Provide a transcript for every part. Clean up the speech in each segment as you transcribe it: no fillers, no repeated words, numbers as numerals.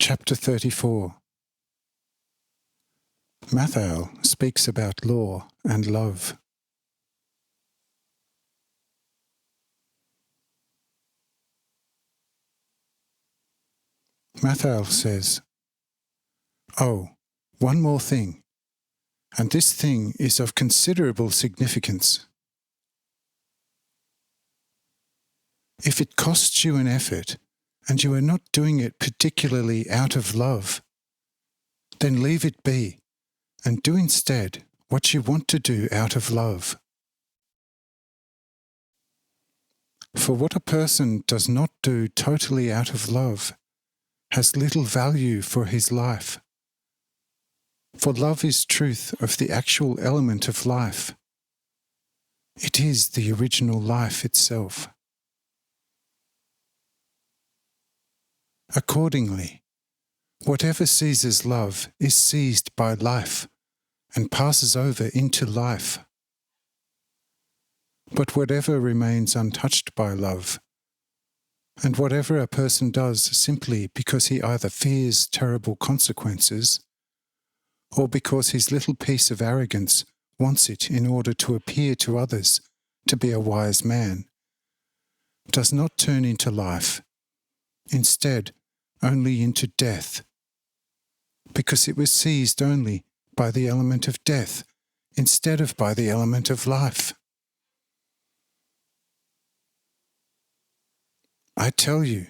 Chapter 34. Matthau speaks about law and love. Matthau says, "Oh, one more thing, and this thing is of considerable significance. If it costs you an effort, and you are not doing it particularly out of love, then leave it be, and do instead what you want to do out of love. For what a person does not do totally out of love has little value for his life. For love is truth of the actual element of life. It is the original life itself. Accordingly, whatever seizes love is seized by life and passes over into life. But whatever remains untouched by love, and whatever a person does simply because he either fears terrible consequences, or because his little piece of arrogance wants it in order to appear to others to be a wise man, does not turn into life, instead only into death, because it was seized only by the element of death instead of by the element of life. I tell you,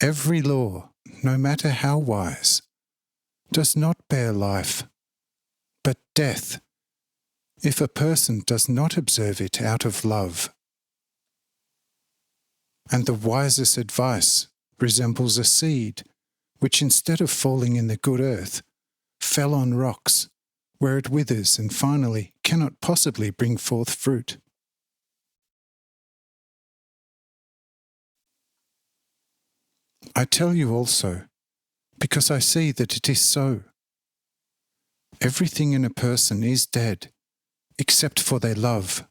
every law, no matter how wise, does not bear life, but death, if a person does not observe it out of love. And the wisest advice resembles a seed, which instead of falling in the good earth, fell on rocks, where it withers and finally cannot possibly bring forth fruit. I tell you also, because I see that it is so. Everything in a person is dead, except for their love.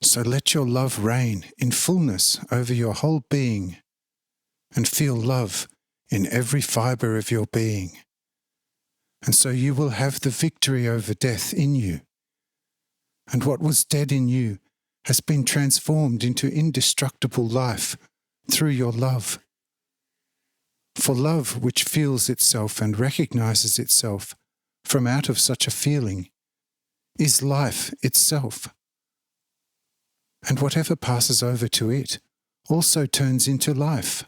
So let your love reign in fullness over your whole being, and feel love in every fibre of your being. And so you will have the victory over death in you, and what was dead in you has been transformed into indestructible life through your love. For love which feels itself and recognizes itself from out of such a feeling is life itself. And whatever passes over to it also turns into life.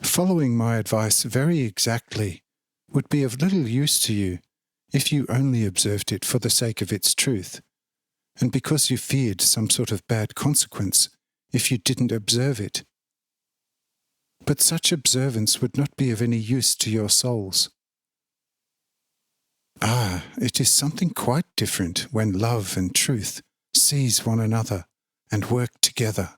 Following my advice very exactly would be of little use to you if you only observed it for the sake of its truth, and because you feared some sort of bad consequence if you didn't observe it. But such observance would not be of any use to your souls. It is something quite different when love and truth seize one another and work together.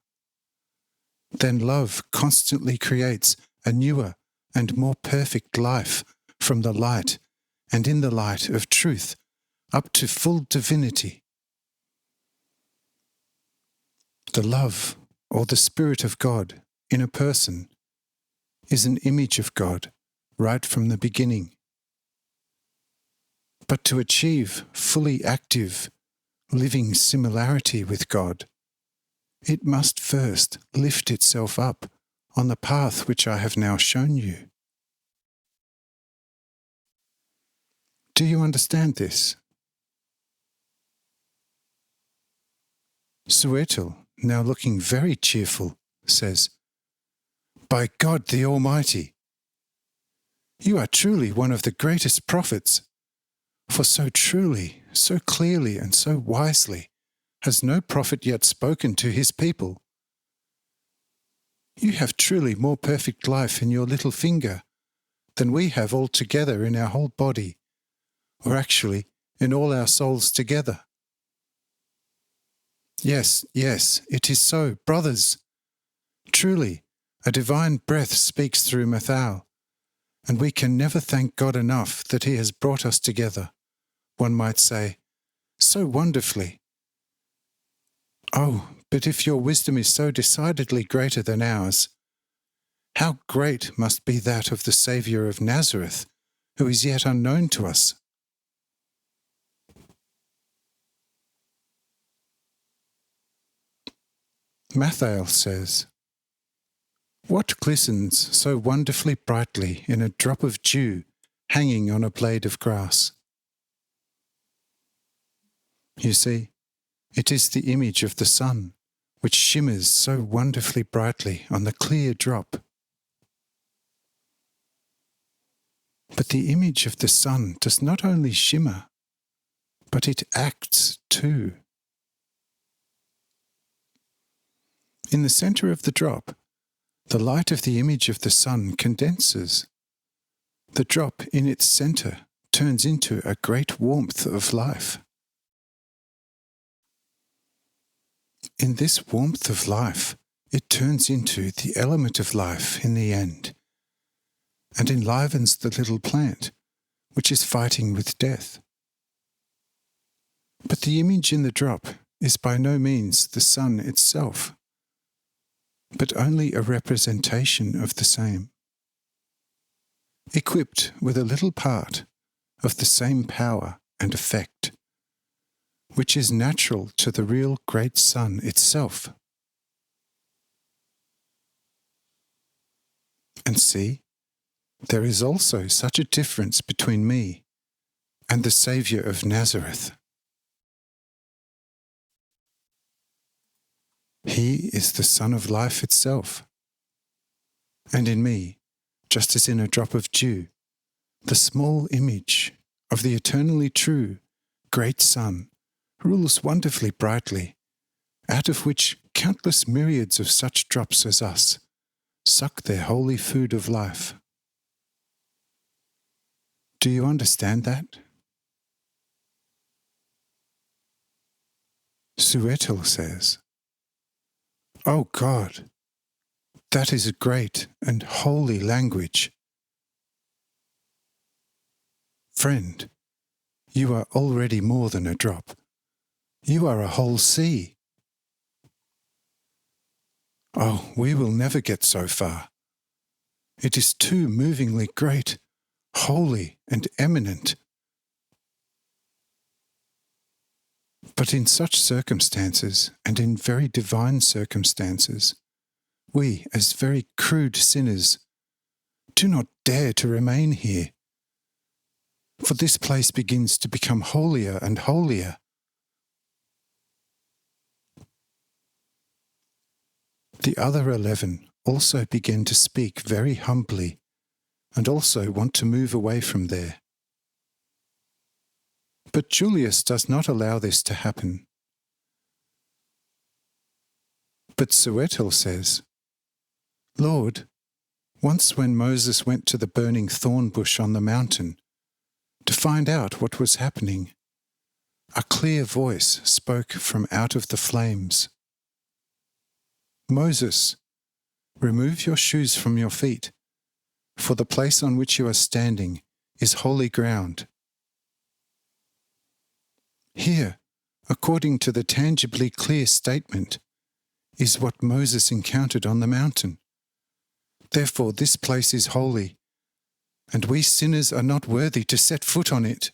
Then love constantly creates a newer and more perfect life from the light and in the light of truth up to full divinity. The love, or the Spirit of God in a person, is an image of God right from the beginning. But to achieve fully active, living similarity with God, it must first lift itself up on the path which I have now shown you. Do you understand this? Suetel, now looking very cheerful, says, "By God the Almighty, you are truly one of the greatest prophets, for so truly, so clearly and so wisely has no prophet yet spoken to his people. You have truly more perfect life in your little finger than we have altogether in our whole body, or actually in all our souls together. Yes, it is so, brothers. Truly, a divine breath speaks through Matthau, and we can never thank God enough that he has brought us together, one might say, so wonderfully. Oh, But if your wisdom is so decidedly greater than ours, how great must be that of the Saviour of Nazareth, who is yet unknown to us? Mathael says, "What glistens so wonderfully brightly in a drop of dew hanging on a blade of grass?" You see, it is the image of the sun, which shimmers so wonderfully brightly on the clear drop. But the image of the sun does not only shimmer, but it acts too. In the centre of the drop, the light of the image of the sun condenses. The drop in its centre turns into a great warmth of life. In this warmth of life, it turns into the element of life in the end, and enlivens the little plant, which is fighting with death. But the image in the drop is by no means the sun itself, but only a representation of the same, equipped with a little part of the same power and effect, which is natural to the real great sun itself. And see, there is also such a difference between me and the Saviour of Nazareth. He is the Sun of Life itself. And in me, just as in a drop of dew, the small image of the eternally true, great Sun rules wonderfully brightly, out of which countless myriads of such drops as us suck their holy food of life. Do you understand that? Suetel says, "Oh God, that is a great and holy language." Friend, you are already more than a drop. You are a whole sea. Oh, we will never get so far. It is too movingly great, holy and eminent. But in such circumstances, and in very divine circumstances, we, as very crude sinners, do not dare to remain here, for this place begins to become holier and holier. The other 11 also begin to speak very humbly, and also want to move away from there. But Julius does not allow this to happen. But Suetel says, "Lord, once when Moses went to the burning thorn bush on the mountain to find out what was happening, a clear voice spoke from out of the flames. 'Moses, remove your shoes from your feet, for the place on which you are standing is holy ground.' Here, according to the tangibly clear statement, is what Moses encountered on the mountain. Therefore this place is holy, and we sinners are not worthy to set foot on it."